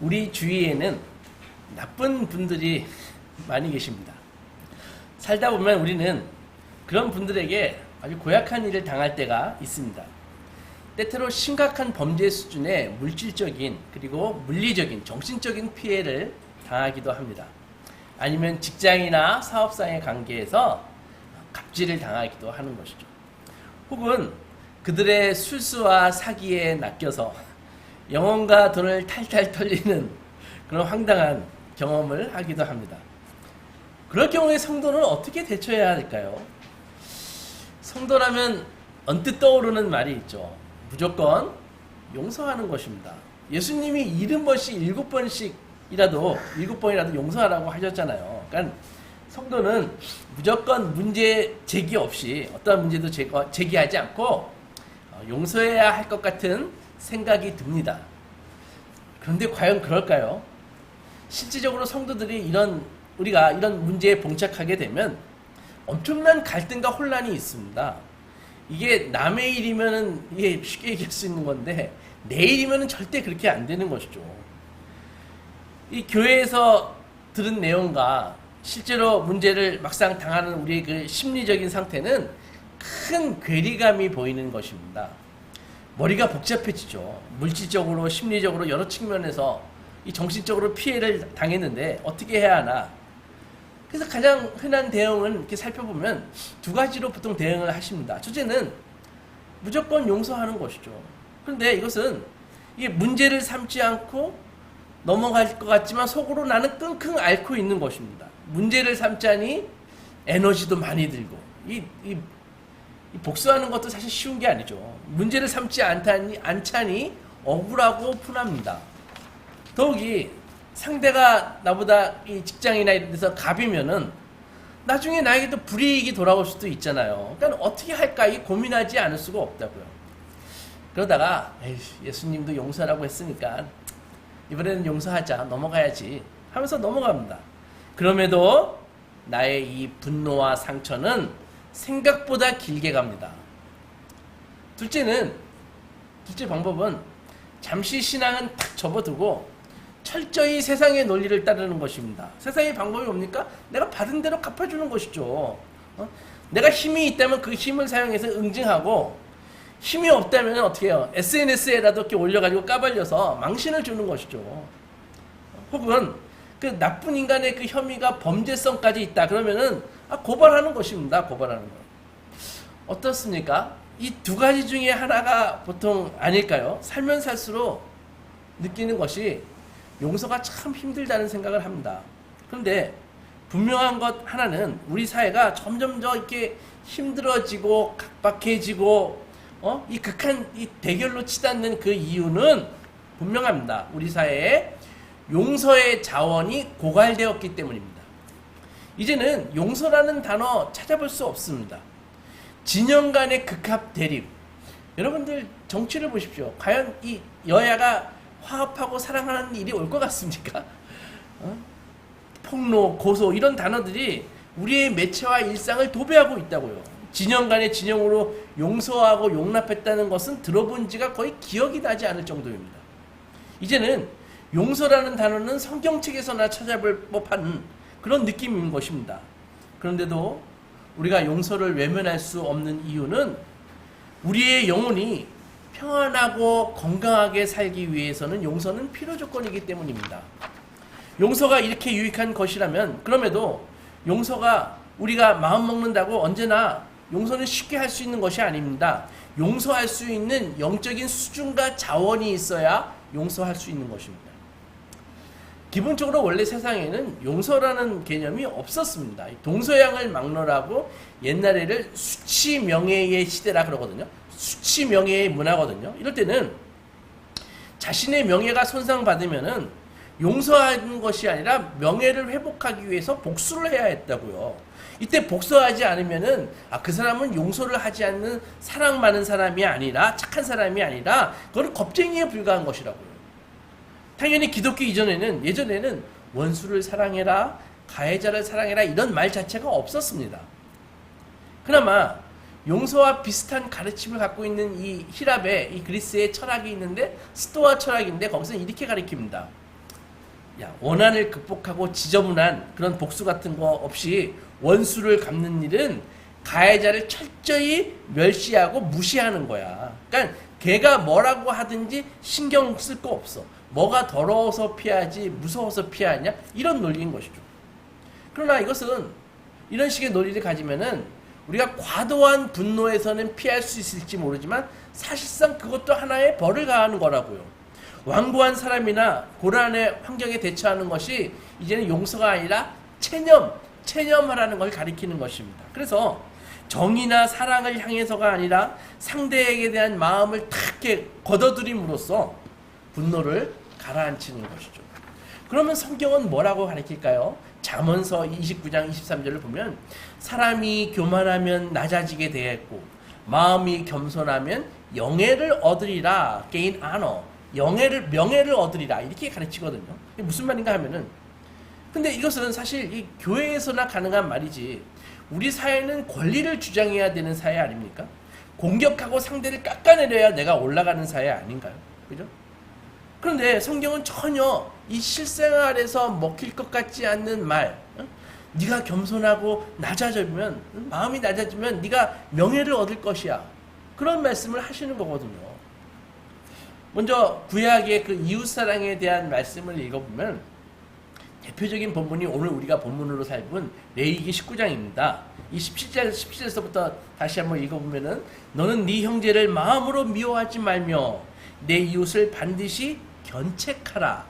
우리 주위에는 나쁜 분들이 많이 계십니다. 살다 보면 우리는 그런 분들에게 아주 고약한 일을 당할 때가 있습니다. 때때로 심각한 범죄 수준의 물질적인 그리고 물리적인 정신적인 피해를 당하기도 합니다. 아니면 직장이나 사업상의 관계에서 갑질을 당하기도 하는 것이죠. 혹은 그들의 술수와 사기에 낚여서 영혼과 돈을 탈탈 털리는 그런 황당한 경험을 하기도 합니다. 그럴 경우에 성도는 어떻게 대처해야 할까요? 성도라면 언뜻 떠오르는 말이 있죠. 무조건 용서하는 것입니다. 예수님이 70번씩 7번이라도 용서하라고 하셨잖아요. 그러니까 성도는 무조건 문제 제기 없이 어떠한 문제도 제기하지 않고 용서해야 할 것 같은 생각이 듭니다. 그런데 과연 그럴까요? 실질적으로 성도들이 우리가 이런 문제에 봉착하게 되면 엄청난 갈등과 혼란이 있습니다. 이게 남의 일이면은 이게 쉽게 얘기할 수 있는 건데 내 일이면은 절대 그렇게 안 되는 것이죠. 이 교회에서 들은 내용과 실제로 문제를 막상 당하는 우리의 그 심리적인 상태는 큰 괴리감이 보이는 것입니다. 머리가 복잡해지죠. 물질적으로, 심리적으로 여러 측면에서 이 정신적으로 피해를 당했는데 어떻게 해야 하나. 그래서 가장 흔한 대응은 이렇게 살펴보면 두 가지로 보통 대응을 하십니다. 첫째는 무조건 용서하는 것이죠. 그런데 이것은 이게 문제를 삼지 않고 넘어갈 것 같지만 속으로 나는 끙끙 앓고 있는 것입니다. 문제를 삼자니 에너지도 많이 들고 이 복수하는 것도 사실 쉬운 게 아니죠. 문제를 삼지 않자니 억울하고 분합니다. 더욱이 상대가 나보다 이 직장이나 이런 데서 갑이면은 나중에 나에게 또 불이익이 돌아올 수도 있잖아요. 그러니까 어떻게 할까 이 고민하지 않을 수가 없다고요. 그러다가 예수님도 용서라고 했으니까 이번에는 용서하자, 넘어가야지 하면서 넘어갑니다. 그럼에도 나의 이 분노와 상처는 생각보다 길게 갑니다. 둘째 방법은 잠시 신앙은 탁 접어두고 철저히 세상의 논리를 따르는 것입니다. 세상의 방법이 뭡니까? 내가 받은 대로 갚아주는 것이죠. 내가 힘이 있다면 그 힘을 사용해서 응징하고 힘이 없다면 어떻게 해요? SNS에라도 이렇게 올려가지고 까발려서 망신을 주는 것이죠. 혹은 그 나쁜 인간의 그 혐의가 범죄성까지 있다. 그러면은 고발하는 것입니다. 고발하는 거. 어떻습니까? 이 두 가지 중에 하나가 보통 아닐까요? 살면 살수록 느끼는 것이 용서가 참 힘들다는 생각을 합니다. 그런데 분명한 것 하나는 우리 사회가 점점 더 이렇게 힘들어지고 각박해지고 이 극한 이 대결로 치닫는 그 이유는 분명합니다. 우리 사회에 용서의 자원이 고갈되었기 때문입니다. 이제는 용서라는 단어 찾아볼 수 없습니다. 진영 간의 극합 대립. 여러분들 정치를 보십시오. 과연 이 여야가 화합하고 사랑하는 일이 올 것 같습니까? 폭로, 고소 이런 단어들이 우리의 매체와 일상을 도배하고 있다고요. 진영 간의 진영으로 용서하고 용납했다는 것은 들어본 지가 거의 기억이 나지 않을 정도입니다. 이제는 용서라는 단어는 성경책에서나 찾아볼 법한 그런 느낌인 것입니다. 그런데도 우리가 용서를 외면할 수 없는 이유는 우리의 영혼이 평안하고 건강하게 살기 위해서는 용서는 필요 조건이기 때문입니다. 용서가 이렇게 유익한 것이라면 그럼에도 용서가 우리가 마음 먹는다고 언제나 용서는 쉽게 할 수 있는 것이 아닙니다. 용서할 수 있는 영적인 수준과 자원이 있어야 용서할 수 있는 것입니다. 기본적으로 원래 세상에는 용서라는 개념이 없었습니다. 동서양을 막론하고 옛날에를 수치 명예의 시대라 그러거든요. 수치 명예의 문화거든요. 이럴 때는 자신의 명예가 손상받으면은 용서하는 것이 아니라 명예를 회복하기 위해서 복수를 해야 했다고요. 이때 복수하지 않으면은 그 사람은 용서를 하지 않는 사랑 많은 사람이 아니라 착한 사람이 아니라 그건 겁쟁이에 불과한 것이라고요. 당연히 기독교 예전에는 원수를 사랑해라, 가해자를 사랑해라 이런 말 자체가 없었습니다. 그나마 용서와 비슷한 가르침을 갖고 있는 이 히랍의 이 그리스의 철학이 있는데 스토아 철학인데 거기서 이렇게 가르칩니다. 원한을 극복하고 지저분한 그런 복수 같은 거 없이 원수를 갚는 일은 가해자를 철저히 멸시하고 무시하는 거야. 그러니까 걔가 뭐라고 하든지 신경 쓸 거 없어. 뭐가 더러워서 피하지 무서워서 피하냐? 이런 논리인 것이죠. 그러나 이것은 이런 식의 논리를 가지면은 우리가 과도한 분노에서는 피할 수 있을지 모르지만 사실상 그것도 하나의 벌을 가하는 거라고요. 완고한 사람이나 고난의 환경에 대처하는 것이 이제는 용서가 아니라 체념하라는 걸 가리키는 것입니다. 그래서 정의나 사랑을 향해서가 아니라 상대에게 대한 마음을 탁 이렇게 걷어들임으로써 분노를 가라앉히는 것이죠. 그러면 성경은 뭐라고 가르칠까요? 잠언서 29장 23절을 보면 사람이 교만하면 낮아지게 되겠고 마음이 겸손하면 영예를 얻으리라. gain honor. 명예를 얻으리라. 이렇게 가르치거든요. 이게 무슨 말인가 하면은 근데 이것은 사실 이 교회에서나 가능한 말이지 우리 사회는 권리를 주장해야 되는 사회 아닙니까? 공격하고 상대를 깎아내려야 내가 올라가는 사회 아닌가요? 그죠? 그런데 성경은 전혀 이 실생활에서 먹힐 것 같지 않는 말, 네가 겸손하고 낮아지면 마음이 낮아지면 네가 명예를 얻을 것이야. 그런 말씀을 하시는 거거든요. 먼저 구약의 그 이웃사랑에 대한 말씀을 읽어보면 대표적인 본문이 오늘 우리가 본문으로 살본 레위기 19장입니다. 이 17절에서부터 다시 한번 읽어보면은 너는 네 형제를 마음으로 미워하지 말며 내 이웃을 반드시 견책하라.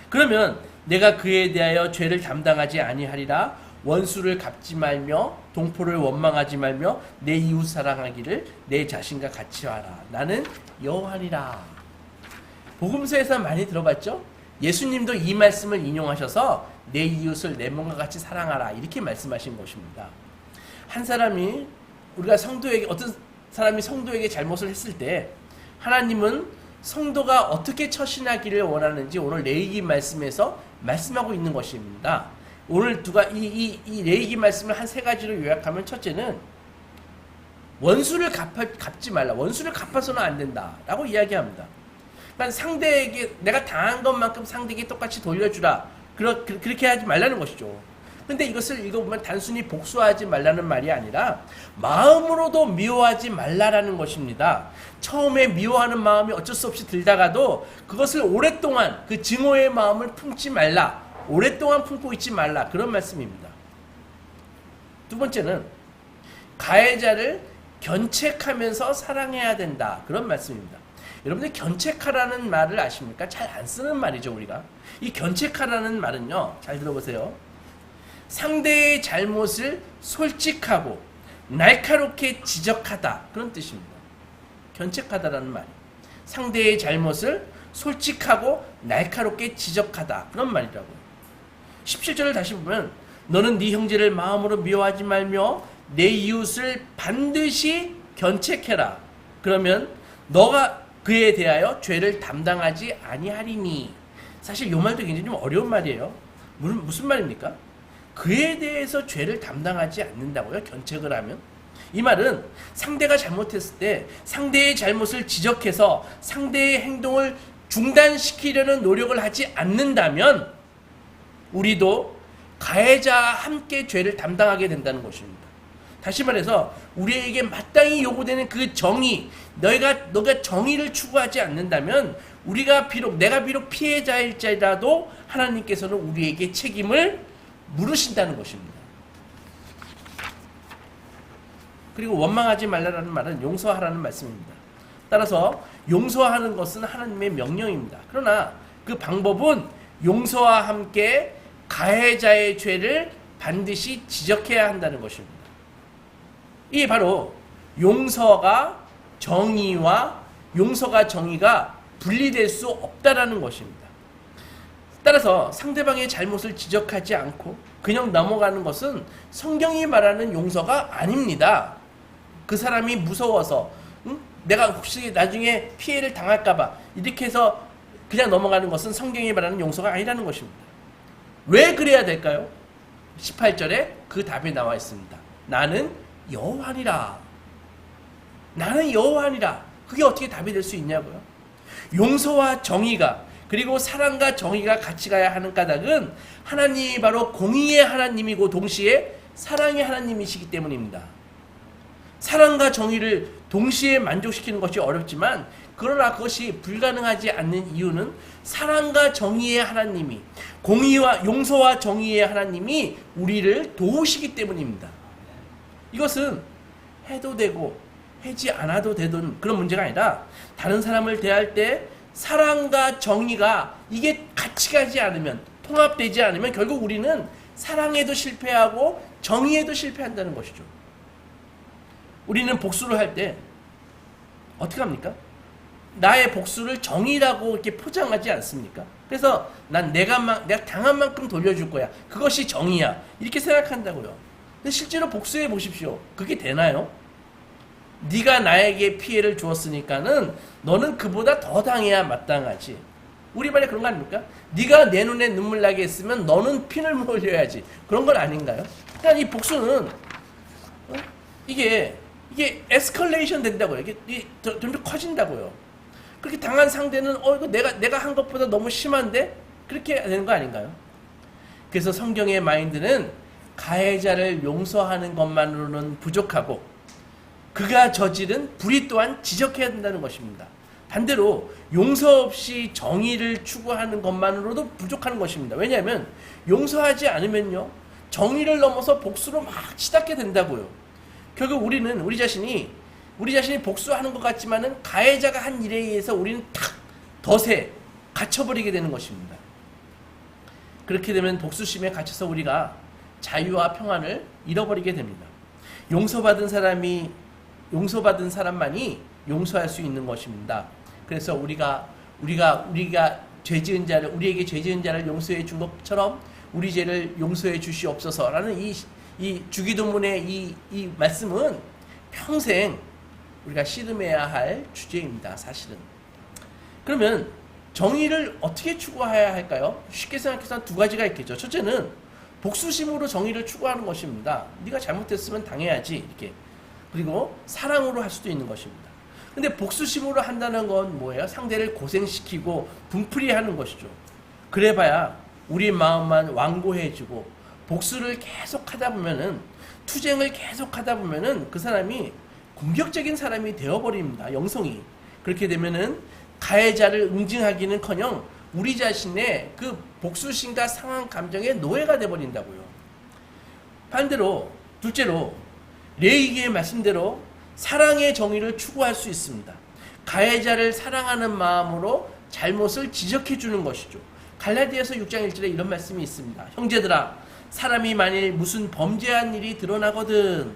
그러면 내가 그에 대하여 죄를 담당하지 아니하리라. 원수를 갚지 말며 동포를 원망하지 말며 내 이웃 사랑하기를 내 자신과 같이 하라. 나는 여호와니라. 복음서에서 많이 들어봤죠? 예수님도 이 말씀을 인용하셔서 내 이웃을 내 몸과 같이 사랑하라 이렇게 말씀하신 것입니다. 한 사람이 우리가 성도에게 어떤 사람이 성도에게 잘못을 했을 때 하나님은 성도가 어떻게 처신하기를 원하는지 오늘 레위기 말씀에서 말씀하고 있는 것입니다. 오늘 이 레위기 말씀을 한 세 가지로 요약하면 첫째는 원수를 갚지 말라. 원수를 갚아서는 안 된다라고 이야기합니다. 그러니까 상대에게 내가 당한 것만큼 상대에게 똑같이 돌려주라. 그렇게 하지 말라는 것이죠. 근데 이것을 읽어보면 단순히 복수하지 말라는 말이 아니라 마음으로도 미워하지 말라라는 것입니다. 처음에 미워하는 마음이 어쩔 수 없이 들다가도 그것을 오랫동안 그 증오의 마음을 품지 말라. 오랫동안 품고 있지 말라. 그런 말씀입니다. 두 번째는 가해자를 견책하면서 사랑해야 된다. 그런 말씀입니다. 여러분들 견책하라는 말을 아십니까? 잘 안 쓰는 말이죠, 우리가. 이 견책하라는 말은요, 잘 들어보세요. 상대의 잘못을 솔직하고 날카롭게 지적하다. 그런 뜻입니다. 견책하다라는 말이. 상대의 잘못을 솔직하고 날카롭게 지적하다. 그런 말이라고요. 17절을 다시 보면 너는 네 형제를 마음으로 미워하지 말며 내 이웃을 반드시 견책해라. 그러면 너가 그에 대하여 죄를 담당하지 아니하리니. 사실 이 말도 굉장히 좀 어려운 말이에요. 무슨 말입니까? 그에 대해서 죄를 담당하지 않는다고요? 견책을 하면? 이 말은 상대가 잘못했을 때 상대의 잘못을 지적해서 상대의 행동을 중단시키려는 노력을 하지 않는다면 우리도 가해자와 함께 죄를 담당하게 된다는 것입니다. 다시 말해서 우리에게 마땅히 요구되는 그 정의, 너가 정의를 추구하지 않는다면 내가 비록 피해자일지라도 하나님께서는 우리에게 책임을 물으신다는 것입니다. 그리고 원망하지 말라라는 말은 용서하라는 말씀입니다. 따라서 용서하는 것은 하나님의 명령입니다. 그러나 그 방법은 용서와 함께 가해자의 죄를 반드시 지적해야 한다는 것입니다. 이게 바로 용서가 정의가 분리될 수 없다라는 것입니다. 따라서 상대방의 잘못을 지적하지 않고 그냥 넘어가는 것은 성경이 말하는 용서가 아닙니다. 그 사람이 무서워서 내가 혹시 나중에 피해를 당할까봐 이렇게 해서 그냥 넘어가는 것은 성경이 말하는 용서가 아니라는 것입니다. 왜 그래야 될까요? 18절에 그 답이 나와 있습니다. 나는 여호와니라. 나는 여호와니라. 그게 어떻게 답이 될 수 있냐고요? 용서와 정의가 그리고 사랑과 정의가 같이 가야 하는 까닭은 하나님이 바로 공의의 하나님이고 동시에 사랑의 하나님이시기 때문입니다. 사랑과 정의를 동시에 만족시키는 것이 어렵지만 그러나 그것이 불가능하지 않는 이유는 사랑과 정의의 하나님이, 공의와 용서와 정의의 하나님이 우리를 도우시기 때문입니다. 이것은 해도 되고 하지 않아도 되던 그런 문제가 아니라 다른 사람을 대할 때 사랑과 정의가 이게 같이 가지 않으면, 통합되지 않으면 결국 우리는 사랑에도 실패하고 정의에도 실패한다는 것이죠. 우리는 복수를 할 때 어떻게 합니까? 나의 복수를 정의라고 이렇게 포장하지 않습니까? 그래서 난 내가 당한 만큼 돌려줄 거야. 그것이 정의야. 이렇게 생각한다고요. 근데 실제로 복수해 보십시오. 그게 되나요? 네가 나에게 피해를 주었으니까는 너는 그보다 더 당해야 마땅하지. 우리말에 그런 거 아닙니까? 네가 내 눈에 눈물 나게 했으면 너는 피를 흘려야지. 그런 건 아닌가요? 그러니까 이 복수는 이게 에스컬레이션 된다고요. 이게 점점 커진다고요. 그렇게 당한 상대는 이거 내가 한 것보다 너무 심한데 그렇게 되는 거 아닌가요? 그래서 성경의 마인드는 가해자를 용서하는 것만으로는 부족하고 그가 저지른 불의 또한 지적해야 된다는 것입니다. 반대로 용서 없이 정의를 추구하는 것만으로도 부족한 것입니다. 왜냐하면 용서하지 않으면요, 정의를 넘어서 복수로 막 치닫게 된다고요. 결국 우리는 우리 자신이 복수하는 것 같지만은 가해자가 한 일에 의해서 우리는 탁 덫에 갇혀버리게 되는 것입니다. 그렇게 되면 복수심에 갇혀서 우리가 자유와 평안을 잃어버리게 됩니다. 용서받은 사람만이 용서할 수 있는 것입니다. 그래서 우리가 우리에게 죄 지은 자를 용서해 준 것처럼 우리 죄를 용서해 주시옵소서라는 이 주기도문의 이 말씀은 평생 우리가 씨름해야 할 주제입니다. 사실은. 그러면 정의를 어떻게 추구해야 할까요? 쉽게 생각해서 두 가지가 있겠죠. 첫째는 복수심으로 정의를 추구하는 것입니다. 네가 잘못했으면 당해야지 이렇게. 그리고 사랑으로 할 수도 있는 것입니다. 근데 복수심으로 한다는 건 뭐예요? 상대를 고생시키고 분풀이하는 것이죠. 그래봐야 우리 마음만 완고해지고 복수를 계속하다 보면은, 투쟁을 계속하다 보면은 그 사람이 공격적인 사람이 되어버립니다. 영성이. 그렇게 되면은 가해자를 응징하기는커녕 우리 자신의 그 복수심과 상한 감정의 노예가 되어버린다고요. 반대로, 둘째로 레이기의 말씀대로 사랑의 정의를 추구할 수 있습니다. 가해자를 사랑하는 마음으로 잘못을 지적해 주는 것이죠. 갈라디아서 6장 1절에 이런 말씀이 있습니다. 형제들아, 사람이 만일 무슨 범죄한 일이 드러나거든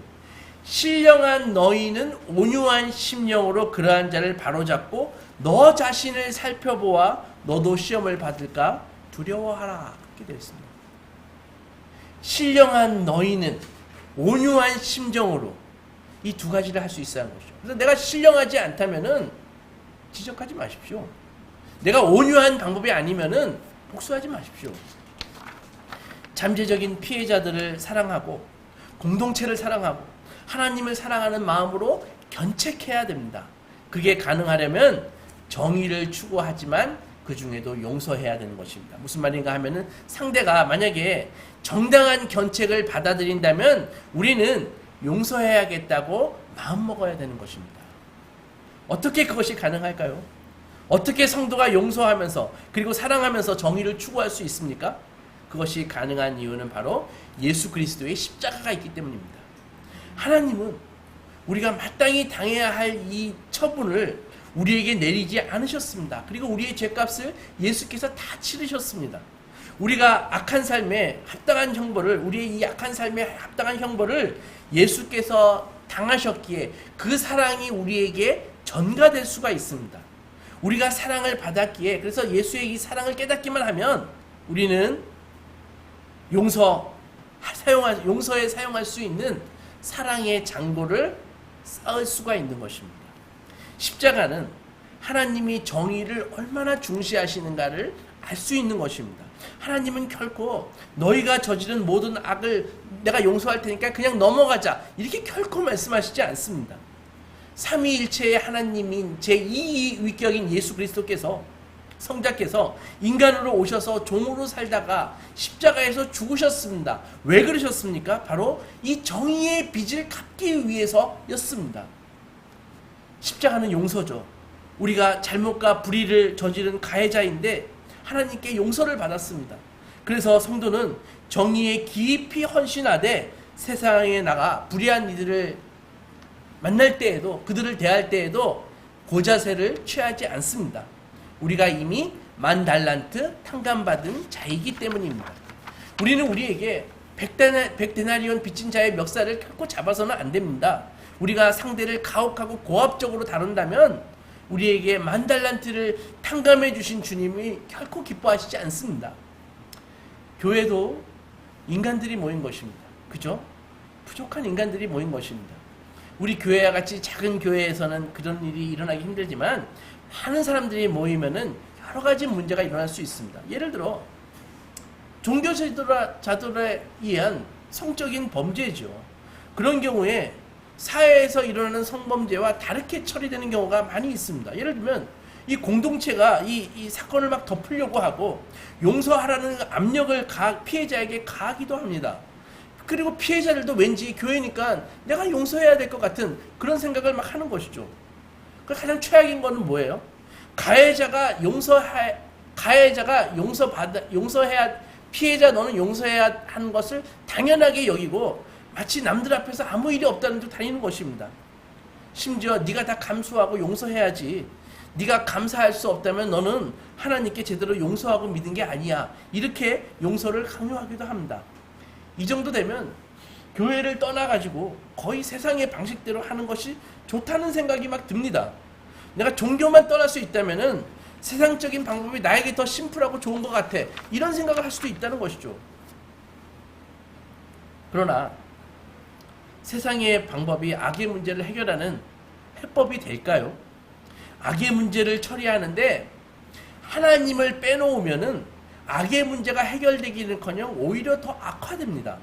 신령한 너희는 온유한 심령으로 그러한 자를 바로잡고 너 자신을 살펴보아 너도 시험을 받을까 두려워하라. 그렇게 되어 있습니다. 신령한 너희는 온유한 심정으로 이 두 가지를 할 수 있어야 하는 것이죠. 그래서 내가 신령하지 않다면은 지적하지 마십시오. 내가 온유한 방법이 아니면은 복수하지 마십시오. 잠재적인 피해자들을 사랑하고 공동체를 사랑하고 하나님을 사랑하는 마음으로 견책해야 됩니다. 그게 가능하려면 정의를 추구하지만 그 중에도 용서해야 되는 것입니다. 무슨 말인가 하면은 상대가 만약에 정당한 견책을 받아들인다면 우리는 용서해야겠다고 마음먹어야 되는 것입니다. 어떻게 그것이 가능할까요? 어떻게 성도가 용서하면서 그리고 사랑하면서 정의를 추구할 수 있습니까? 그것이 가능한 이유는 바로 예수 그리스도의 십자가가 있기 때문입니다. 하나님은 우리가 마땅히 당해야 할 이 처분을 우리에게 내리지 않으셨습니다. 그리고 우리의 죄값을 예수께서 다 치르셨습니다. 우리가 악한 삶에 합당한 형벌을, 우리의 이 악한 삶에 합당한 형벌을 예수께서 당하셨기에 그 사랑이 우리에게 전가될 수가 있습니다. 우리가 사랑을 받았기에, 그래서 예수의 이 사랑을 깨닫기만 하면 우리는 용서에 사용할 수 있는 사랑의 장고를 쌓을 수가 있는 것입니다. 십자가는 하나님이 정의를 얼마나 중시하시는가를 알 수 있는 것입니다. 하나님은 결코 너희가 저지른 모든 악을 내가 용서할 테니까 그냥 넘어가자 이렇게 결코 말씀하시지 않습니다. 삼위일체의 하나님인 제2위 위격인 예수 그리스도께서 성자께서 인간으로 오셔서 종으로 살다가 십자가에서 죽으셨습니다. 왜 그러셨습니까? 바로 이 정의의 빚을 갚기 위해서였습니다. 십자가는 용서죠. 우리가 잘못과 불의를 저지른 가해자인데 하나님께 용서를 받았습니다. 그래서 성도는 정의에 깊이 헌신하되 세상에 나가 불의한 이들을 만날 때에도, 그들을 대할 때에도 고자세를 취하지 않습니다. 우리가 이미 10,000달란트 탕감받은 자이기 때문입니다. 우리는 우리에게 100데나리온 빚진 자의 멱살을 결코 잡아서는 안 됩니다. 우리가 상대를 가혹하고 고압적으로 다룬다면 우리에게 10,000달란트를 탕감해 주신 주님이 결코 기뻐하시지 않습니다. 교회도 인간들이 모인 것입니다. 그죠? 부족한 인간들이 모인 것입니다. 우리 교회와 같이 작은 교회에서는 그런 일이 일어나기 힘들지만 많은 사람들이 모이면은 여러 가지 문제가 일어날 수 있습니다. 예를 들어 종교자들에 의한 성적인 범죄죠. 그런 경우에 사회에서 일어나는 성범죄와 다르게 처리되는 경우가 많이 있습니다. 예를 들면 이 공동체가 이 사건을 막 덮으려고 하고 용서하라는 압력을 피해자에게 가하기도 합니다. 그리고 피해자들도 왠지 교회니까 내가 용서해야 될 것 같은 그런 생각을 막 하는 것이죠. 가장 최악인 거는 뭐예요? 가해자가 용서해야, 피해자 너는 용서해야 하는 것을 당연하게 여기고 마치 남들 앞에서 아무 일이 없다는 듯 다니는 것입니다. 심지어 네가 다 감수하고 용서해야지, 네가 감사할 수 없다면 너는 하나님께 제대로 용서하고 믿은 게 아니야, 이렇게 용서를 강요하기도 합니다. 이 정도 되면 교회를 떠나가지고 거의 세상의 방식대로 하는 것이 좋다는 생각이 막 듭니다. 내가 종교만 떠날 수 있다면은 세상적인 방법이 나에게 더 심플하고 좋은 것 같아, 이런 생각을 할 수도 있다는 것이죠. 그러나 세상의 방법이 악의 문제를 해결하는 해법이 될까요? 악의 문제를 처리하는데 하나님을 빼놓으면은 악의 문제가 해결되기는커녕 오히려 더 악화됩니다.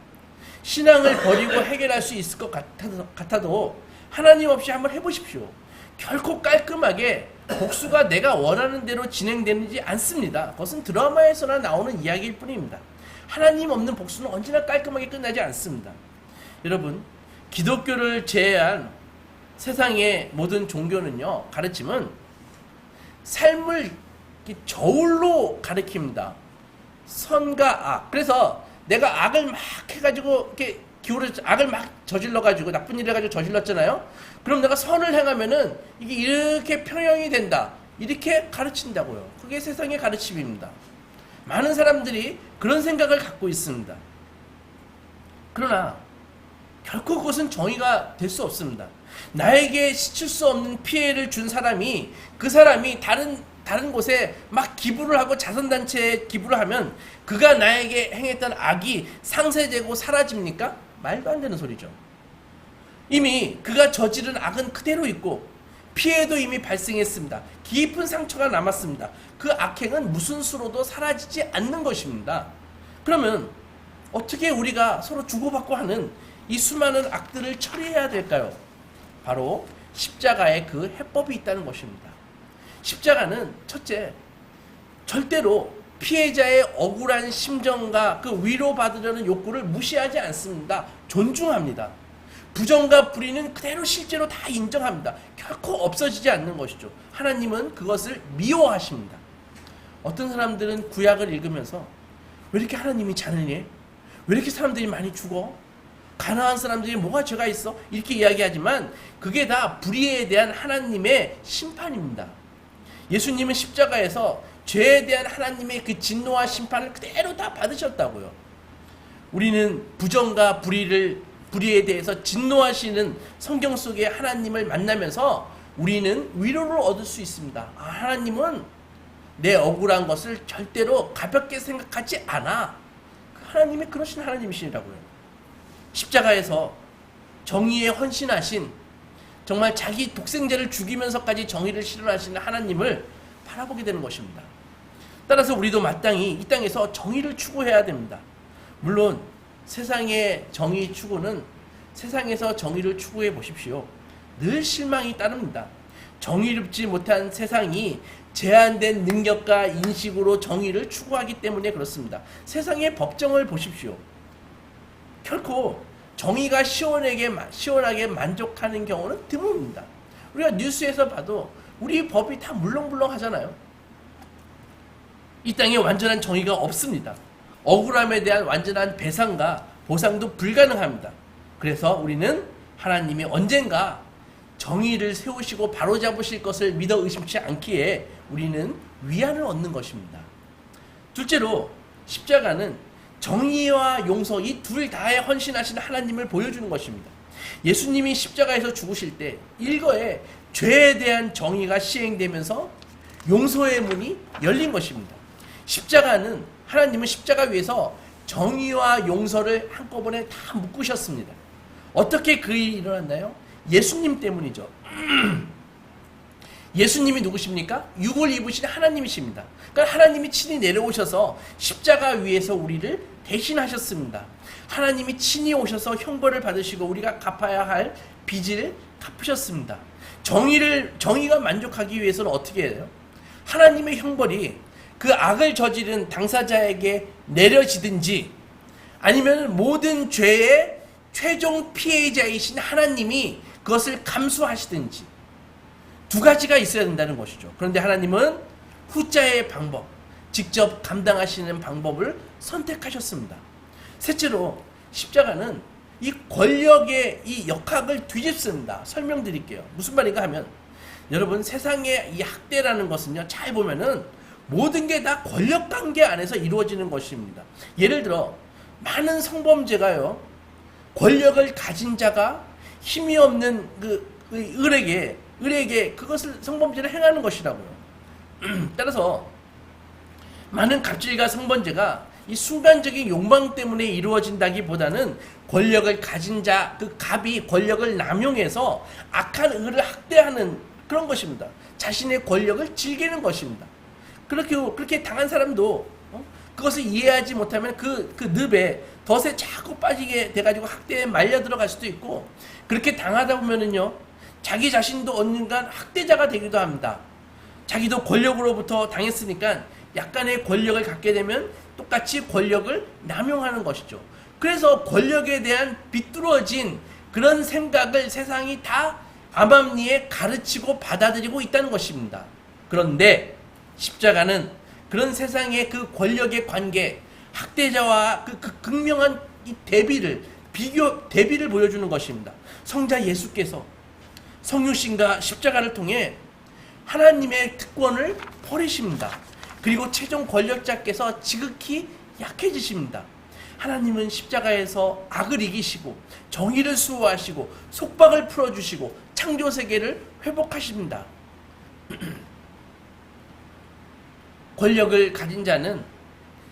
신앙을 버리고 해결할 수 있을 것 같아도 하나님 없이 한번 해보십시오. 결코 깔끔하게 복수가 내가 원하는 대로 진행되지 않습니다. 그것은 드라마에서나 나오는 이야기일 뿐입니다. 하나님 없는 복수는 언제나 깔끔하게 끝나지 않습니다. 여러분, 기독교를 제외한 세상의 모든 종교는요, 가르침은 삶을 저울로 가르칩니다. 선과 악. 그래서 내가 악을 막 해가지고 이렇게 악을 막 저질러가지고 나쁜 일을 해가지고 저질렀잖아요. 그럼 내가 선을 행하면은 이게 이렇게 평형이 된다, 이렇게 가르친다고요. 그게 세상의 가르침입니다. 많은 사람들이 그런 생각을 갖고 있습니다. 그러나 결코 그것은 정의가 될 수 없습니다. 나에게 씻을 수 없는 피해를 준 사람이, 그 사람이 다른 곳에 막 기부를 하고 자선단체에 기부를 하면 그가 나에게 행했던 악이 상쇄되고 사라집니까? 말도 안 되는 소리죠. 이미 그가 저지른 악은 그대로 있고 피해도 이미 발생했습니다. 깊은 상처가 남았습니다. 그 악행은 무슨 수로도 사라지지 않는 것입니다. 그러면 어떻게 우리가 서로 주고받고 하는 이 수많은 악들을 처리해야 될까요? 바로 십자가에 그 해법이 있다는 것입니다. 십자가는 첫째, 절대로 피해자의 억울한 심정과 그 위로받으려는 욕구를 무시하지 않습니다. 존중합니다. 부정과 불의는 그대로 실제로 다 인정합니다. 결코 없어지지 않는 것이죠. 하나님은 그것을 미워하십니다. 어떤 사람들은 구약을 읽으면서 왜 이렇게 하나님이 잔인해? 왜 이렇게 사람들이 많이 죽어? 가난한 사람들이 뭐가 죄가 있어? 이렇게 이야기하지만 그게 다 불의에 대한 하나님의 심판입니다. 예수님은 십자가에서 죄에 대한 하나님의 그 진노와 심판을 그대로 다 받으셨다고요. 우리는 부정과 불의에 대해서 진노하시는 성경 속의 하나님을 만나면서 우리는 위로를 얻을 수 있습니다. 하나님은 내 억울한 것을 절대로 가볍게 생각하지 않아. 하나님이 그러신 하나님이시라고요. 십자가에서 정의에 헌신하신, 정말 자기 독생자를 죽이면서까지 정의를 실현하시는 하나님을 바라보게 되는 것입니다. 따라서 우리도 마땅히 이 땅에서 정의를 추구해야 됩니다. 물론 세상의 정의 추구는 세상에서 정의를 추구해 보십시오. 늘 실망이 따릅니다. 정의롭지 못한 세상이 제한된 능력과 인식으로 정의를 추구하기 때문에 그렇습니다. 세상의 법정을 보십시오. 결코 정의가 시원하게 만족하는 경우는 드뭅니다. 우리가 뉴스에서 봐도 우리 법이 다 물렁물렁 하잖아요. 이 땅에 완전한 정의가 없습니다. 억울함에 대한 완전한 배상과 보상도 불가능합니다. 그래서 우리는 하나님이 언젠가 정의를 세우시고 바로잡으실 것을 믿어 의심치 않기에 우리는 위안을 얻는 것입니다. 둘째로 십자가는 정의와 용서 이 둘 다에 헌신하신 하나님을 보여주는 것입니다. 예수님이 십자가에서 죽으실 때 일거에 죄에 대한 정의가 시행되면서 용서의 문이 열린 것입니다. 십자가는 하나님은 십자가 위에서 정의와 용서를 한꺼번에 다 묶으셨습니다. 어떻게 그 일이 일어났나요? 예수님 때문이죠. 예수님이 누구십니까? 육을 입으신 하나님이십니다. 그러니까 하나님이 친히 내려오셔서 십자가 위에서 우리를 대신하셨습니다. 하나님이 친히 오셔서 형벌을 받으시고 우리가 갚아야 할 빚을 갚으셨습니다. 정의가 만족하기 위해서는 어떻게 해요? 하나님의 형벌이 그 악을 저지른 당사자에게 내려지든지 아니면 모든 죄의 최종 피해자이신 하나님이 그것을 감수하시든지 두 가지가 있어야 된다는 것이죠. 그런데 하나님은 후자의 방법, 직접 감당하시는 방법을 선택하셨습니다. 셋째로 십자가는 이 권력의 이 역학을 뒤집습니다. 설명드릴게요. 무슨 말인가 하면 여러분 세상의 이 학대라는 것은요, 잘 보면은 모든 게 다 권력 관계 안에서 이루어지는 것입니다. 예를 들어 많은 성범죄가요, 권력을 가진 자가 힘이 없는 그 을에게 그것을 성범죄를 행하는 것이라고요. 따라서 많은 갑질과 성범죄가 이 순간적인 욕망 때문에 이루어진다기보다는 권력을 가진 자, 그 갑이 권력을 남용해서 악한 을을 학대하는 그런 것입니다. 자신의 권력을 즐기는 것입니다. 그렇게 당한 사람도 그것을 이해하지 못하면 그 늪에 덫에 자꾸 빠지게 돼가지고 학대에 말려 들어갈 수도 있고, 그렇게 당하다 보면은요, 자기 자신도 언젠간 학대자가 되기도 합니다. 자기도 권력으로부터 당했으니까 약간의 권력을 갖게 되면 똑같이 권력을 남용하는 것이죠. 그래서 권력에 대한 비뚤어진 그런 생각을 세상이 다 암암리에 가르치고 받아들이고 있다는 것입니다. 그런데 십자가는 그런 세상의 그 권력의 관계, 학대자와 그 극명한 이 대비를 보여주는 것입니다. 성자 예수께서 성육신과 십자가를 통해 하나님의 특권을 버리십니다. 그리고 최종 권력자께서 지극히 약해지십니다. 하나님은 십자가에서 악을 이기시고 정의를 수호하시고 속박을 풀어주시고 창조세계를 회복하십니다. 권력을 가진 자는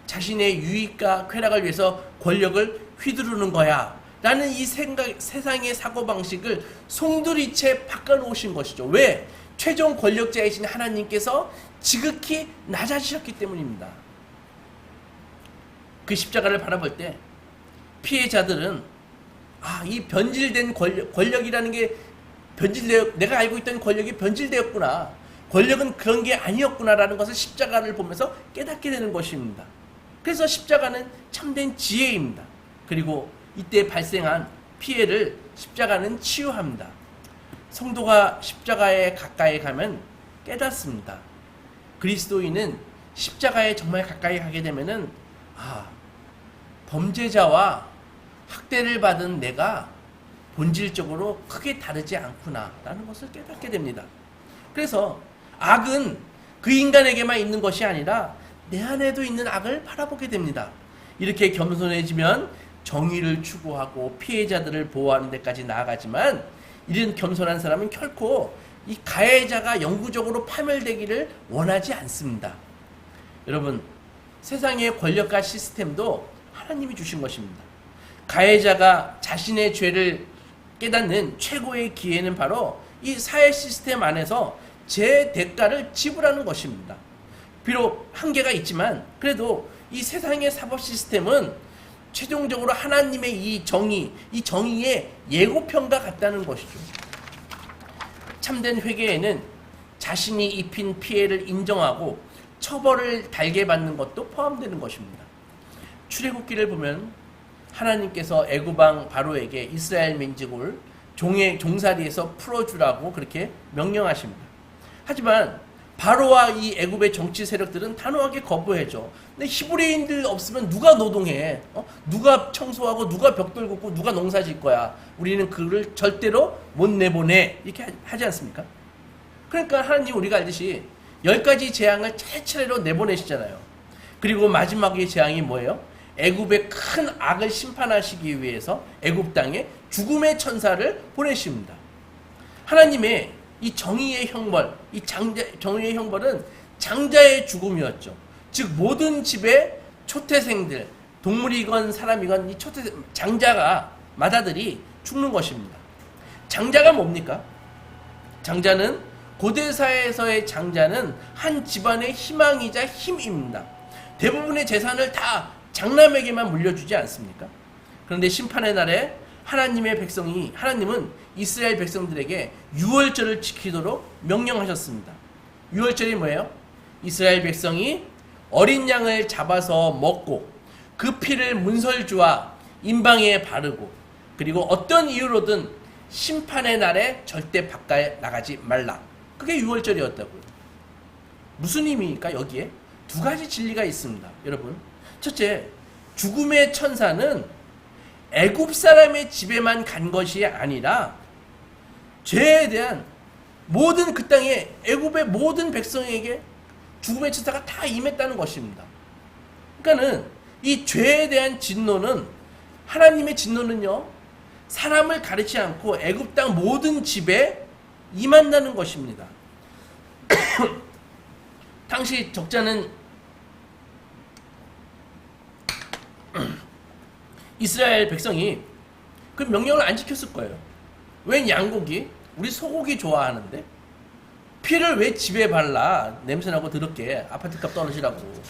자신의 유익과 쾌락을 위해서 권력을 휘두르는 거야 라는 이 세상의 사고방식을 송두리째 바꿔놓으신 것이죠. 왜? 최종 권력자이신 하나님께서 지극히 낮아지셨기 때문입니다. 그 십자가를 바라볼 때 피해자들은 이 변질된 권력이라는 게 내가 알고 있던 권력이 변질되었구나, 권력은 그런 게 아니었구나라는 것을 십자가를 보면서 깨닫게 되는 것입니다. 그래서 십자가는 참된 지혜입니다. 그리고 이때 발생한 피해를 십자가는 치유합니다. 성도가 십자가에 가까이 가면 깨닫습니다. 그리스도인은 십자가에 정말 가까이 가게 되면은 범죄자와 학대를 받은 내가 본질적으로 크게 다르지 않구나 라는 것을 깨닫게 됩니다. 그래서 악은 그 인간에게만 있는 것이 아니라 내 안에도 있는 악을 바라보게 됩니다. 이렇게 겸손해지면 정의를 추구하고 피해자들을 보호하는 데까지 나아가지만, 이런 겸손한 사람은 결코 이 가해자가 영구적으로 파멸되기를 원하지 않습니다. 여러분, 세상의 권력과 시스템도 하나님이 주신 것입니다. 가해자가 자신의 죄를 깨닫는 최고의 기회는 바로 이 사회 시스템 안에서 제 대가를 지불하는 것입니다. 비록 한계가 있지만 그래도 이 세상의 사법 시스템은 최종적으로 하나님의 이 정의의 예고편과 같다는 것이죠. 참된 회개에는 자신이 입힌 피해를 인정하고 처벌을 달게 받는 것도 포함되는 것입니다. 출애굽기를 보면 하나님께서 애굽왕 바로에게 이스라엘 민족을 종살이에서 풀어주라고 그렇게 명령하십니다. 하지만 바로와 이 애굽의 정치 세력들은 단호하게 거부해줘. 근데 히브리인들 없으면 누가 노동해? 누가 청소하고 누가 벽돌 굽고 누가 농사 질 거야? 우리는 그를 절대로 못 내보내. 이렇게 하지 않습니까? 그러니까 하나님 우리가 알듯이 10가지 재앙을 차례차례로 내보내시잖아요. 그리고 마지막의 재앙이 뭐예요? 애굽의 큰 악을 심판하시기 위해서 애굽 땅에 죽음의 천사를 보내십니다. 하나님의 이 정의의 형벌, 정의의 형벌은 장자의 죽음이었죠. 즉 모든 집의 초태생들, 동물이건 사람이건 이 장자가 마다들이 죽는 것입니다. 장자가 뭡니까? 장자는 고대사에서의 장자는 한 집안의 희망이자 힘입니다. 대부분의 재산을 다 장남에게만 물려주지 않습니까? 그런데 심판의 날에 하나님은 이스라엘 백성들에게 유월절을 지키도록 명령하셨습니다. 유월절이 뭐예요? 이스라엘 백성이 어린 양을 잡아서 먹고 그 피를 문설주와 임방에 바르고 그리고 어떤 이유로든 심판의 날에 절대 바깥에 나가지 말라. 그게 유월절이었다고요. 무슨 의미입니까? 여기에 두 가지 진리가 있습니다. 여러분, 첫째, 죽음의 천사는 애굽 사람의 집에만 간 것이 아니라 죄에 대한 모든 그 땅에 애굽의 모든 백성에게 죽음의 천사가 다 임했다는 것입니다. 그러니까는 이 죄에 대한 진노는 하나님의 진노는요, 사람을 가리지 않고 애굽 땅 모든 집에 임한다는 것입니다. 당시 적자는 이스라엘 백성이 그 명령을 안 지켰을 거예요. 왜 양고기? 우리 소고기 좋아하는데 피를 왜 집에 발라? 냄새나고 더럽게 아파트값 떨어지라고.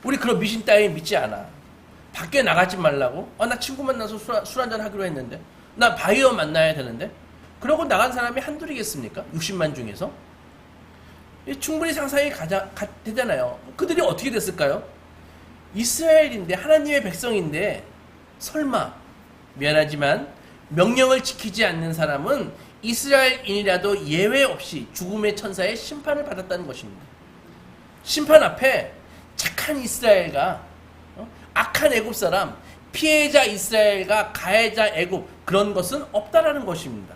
우리 그런 미신 따위 믿지 않아. 밖에 나가지 말라고. 나 친구 만나서 술 한잔 하기로 했는데 나 바이어 만나야 되는데 그러고 나간 사람이 한둘이겠습니까? 60만 중에서. 충분히 상상이 되잖아요. 그들이 어떻게 됐을까요? 이스라엘인데 하나님의 백성인데 설마 미안하지만 명령을 지키지 않는 사람은 이스라엘인이라도 예외 없이 죽음의 천사의 심판을 받았다는 것입니다. 심판 앞에 착한 이스라엘과 악한 애굽 사람, 피해자 이스라엘과 가해자 애굽 그런 것은 없다라는 것입니다.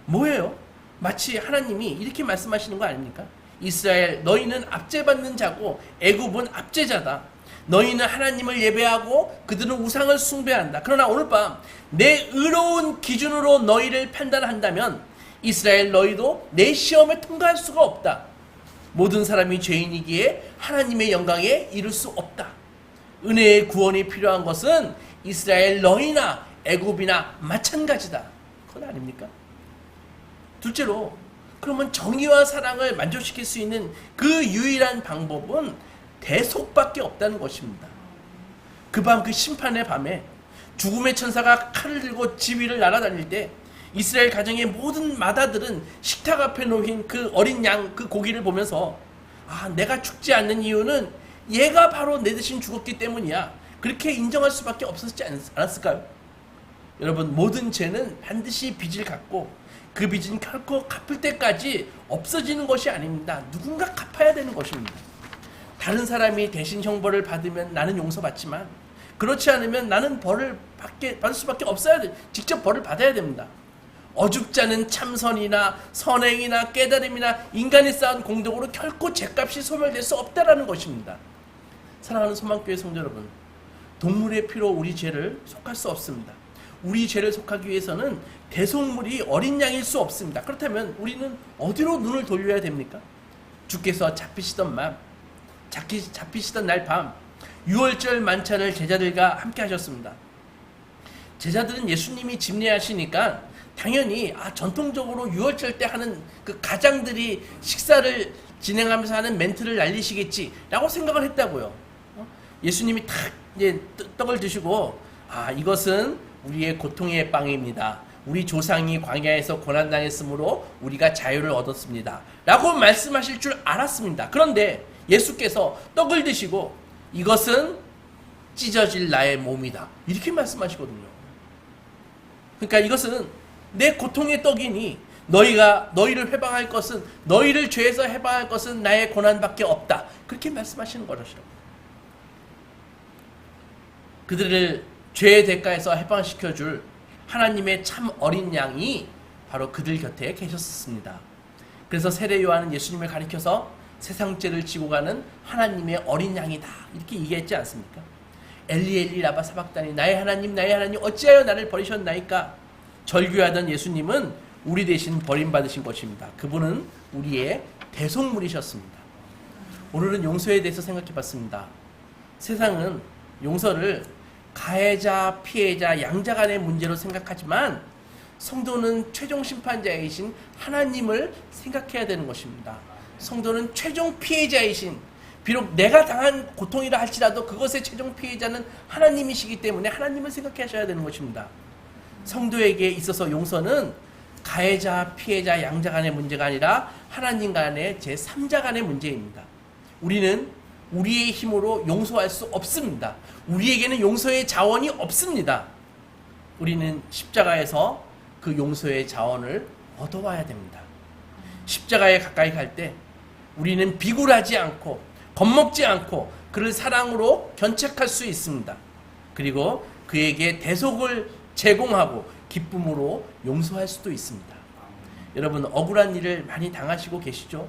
뭐예요? 마치 하나님이 이렇게 말씀하시는 거 아닙니까? 이스라엘 너희는 압제받는 자고 애굽은 압제자다. 너희는 하나님을 예배하고 그들은 우상을 숭배한다. 그러나 오늘 밤 내 의로운 기준으로 너희를 판단한다면 이스라엘 너희도 내 시험에 통과할 수가 없다. 모든 사람이 죄인이기에 하나님의 영광에 이를 수 없다. 은혜의 구원이 필요한 것은 이스라엘 너희나 애굽이나 마찬가지다. 그건 아닙니까? 둘째로 그러면 정의와 사랑을 만족시킬 수 있는 그 유일한 방법은 대속밖에 없다는 것입니다. 그 밤 그 심판의 밤에 죽음의 천사가 칼을 들고 지위를 날아다닐 때 이스라엘 가정의 모든 마다들은 식탁 앞에 놓인 그 어린 양 그 고기를 보면서 내가 죽지 않는 이유는 얘가 바로 내 대신 죽었기 때문이야. 그렇게 인정할 수밖에 없었지 않았을까요? 여러분, 모든 죄는 반드시 빚을 갚고 그 빚은 결코 갚을 때까지 없어지는 것이 아닙니다. 누군가 갚아야 되는 것입니다. 다른 사람이 대신 형벌을 받으면 나는 용서받지만 그렇지 않으면 나는 벌을 받을 수밖에 없어야 돼. 직접 벌을 받아야 됩니다. 어줍잖은 참선이나 선행이나 깨달음이나 인간이 쌓은 공덕으로 결코 죄값이 소멸될 수 없다라는 것입니다. 사랑하는 소망교회 성도 여러분, 동물의 피로 우리 죄를 속할 수 없습니다. 우리 죄를 속하기 위해서는 대속물이 어린 양일 수 없습니다. 그렇다면 우리는 어디로 눈을 돌려야 됩니까? 주께서 잡히시던 날 밤 유월절 만찬을 제자들과 함께 하셨습니다. 제자들은 예수님이 집례하시니까 당연히 전통적으로 유월절 때 하는 그 가장들이 식사를 진행하면서 하는 멘트를 날리시겠지라고 생각을 했다고요. 예수님이 탁 이제 떡을 드시고 이것은 우리의 고통의 빵입니다. 우리 조상이 광야에서 고난당했으므로 우리가 자유를 얻었습니다. 라고 말씀하실 줄 알았습니다. 그런데 예수께서 떡을 드시고 이것은 찢어질 나의 몸이다. 이렇게 말씀하시거든요. 그러니까 이것은 내 고통의 떡이니 너희를 해방할 것은, 너희를 죄에서 해방할 것은 나의 고난밖에 없다. 그렇게 말씀하시는 것이라고. 그들을 죄의 대가에서 해방시켜줄 하나님의 참 어린 양이 바로 그들 곁에 계셨습니다. 그래서 세례 요한은 예수님을 가리켜서 세상 죄를 지고 가는 하나님의 어린 양이다. 이렇게 얘기했지 않습니까? 엘리 엘리 라바 사박다니, 나의 하나님 어찌하여 나를 버리셨나이까? 절규하던 예수님은 우리 대신 버림받으신 것입니다. 그분은 우리의 대속물이셨습니다. 오늘은 용서에 대해서 생각해 봤습니다. 세상은 용서를 가해자, 피해자, 양자 간의 문제로 생각하지만 성도는 최종 심판자이신 하나님을 생각해야 되는 것입니다. 성도는 최종 피해자이신, 비록 내가 당한 고통이라 할지라도 그것의 최종 피해자는 하나님이시기 때문에 하나님을 생각하셔야 되는 것입니다. 성도에게 있어서 용서는 가해자, 피해자, 양자 간의 문제가 아니라 하나님 간의 제3자 간의 문제입니다. 우리는 우리의 힘으로 용서할 수 없습니다. 우리에게는 용서의 자원이 없습니다. 우리는 십자가에서 그 용서의 자원을 얻어와야 됩니다. 십자가에 가까이 갈 때 우리는 비굴하지 않고 겁먹지 않고 그를 사랑으로 견책할 수 있습니다. 그리고 그에게 대속을 제공하고 기쁨으로 용서할 수도 있습니다. 여러분, 억울한 일을 많이 당하시고 계시죠?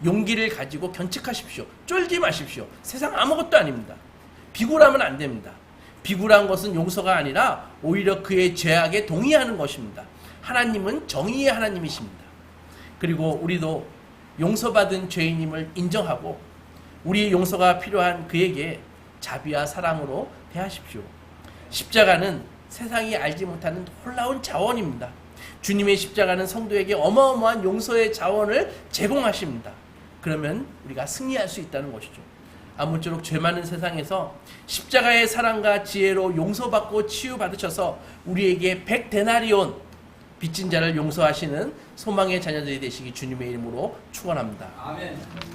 용기를 가지고 견책하십시오. 쫄지 마십시오. 세상 아무것도 아닙니다. 비굴하면 안 됩니다. 비굴한 것은 용서가 아니라 오히려 그의 죄악에 동의하는 것입니다. 하나님은 정의의 하나님이십니다. 그리고 우리도 용서받은 죄인임을 인정하고 우리의 용서가 필요한 그에게 자비와 사랑으로 대하십시오. 십자가는 세상이 알지 못하는 놀라운 자원입니다. 주님의 십자가는 성도에게 어마어마한 용서의 자원을 제공하십니다. 그러면 우리가 승리할 수 있다는 것이죠. 아무쪼록 죄 많은 세상에서 십자가의 사랑과 지혜로 용서받고 치유받으셔서 우리에게 100데나리온 빚진 자를 용서하시는 소망의 자녀들이 되시기 주님의 이름으로 축원합니다. 아멘.